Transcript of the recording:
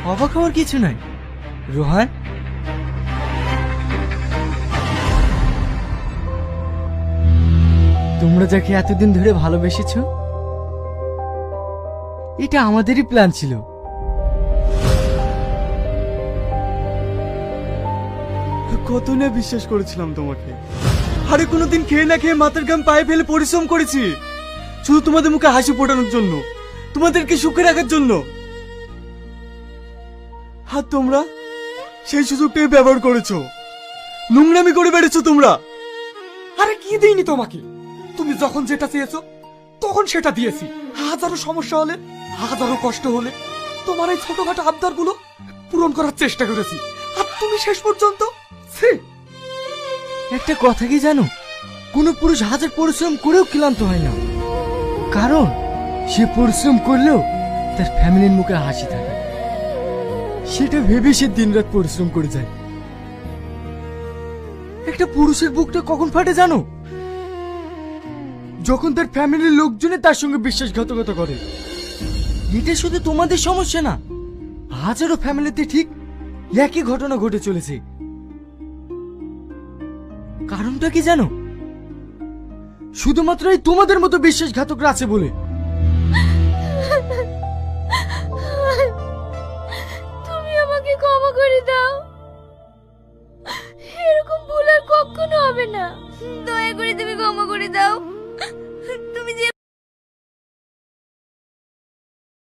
অবাক হওয়ার কিছু নাই। রোহান, তোমরা যাকে এতদিন ধরে ভালোবেসেছ, এটা আমাদেরই প্ল্যান ছিল। কত না বিশ্বাস করেছিলাম তোমাকে। আরে কোনোদিন খেয়ে না খেয়ে মাথার ঘাম পায়ে ফেলে পরিশ্রম করেছি শুধু তোমাদের মুখে হাসি ফোটানোর জন্য, তোমাদেরকে সুখে রাখার জন্য। আর তোমরা সেই সুযোগটাই ব্যবহার করেছো, নোংরামি করে বেড়েছো তোমরা। আরে কি দেইনি তোমাকে? তুমি যখন যেটা চেয়েছো তখন সেটা দিয়েছি। হাজারো সমস্যা হলে, হাজারো কষ্ট হলে তোমার এই ছোটখাটো আবদার গুলো পূরণ করার চেষ্টা করেছি। আর তুমি শেষ পর্যন্ত ছি! একটা কথা কি জানো, কোন পুরুষ হাজার পরিশ্রম করেও ক্লান্ত হয় না, কারণ সে পরিশ্রম করলেও তার ফ্যামিলির মুখে হাসি থাকে। সেটা ভেবে সে দিনরাত পরিশ্রম করে যায়। একটা পুরুষের বুকটা কখন ফাটে জানো? যখন তার ফ্যামিলির লোকজনে তার সঙ্গে বিশ্বাসঘাতকতা করে। এটা শুধু তোমাদের সমস্যা না, হাজারো ফ্যামিলিতে ঠিক একই ঘটনা ঘটে চলেছে। কারণটা কি জানো? শুধুমাত্র এই তোমাদের মতো বিশ্বাসঘাতকরা আছে বলে। তুমি আমাকে ক্ষমা করে দাও, এরকম ভুল আর কখনো হবে না। দয়া করে তুমি ক্ষমা করে দাও। তুমি যে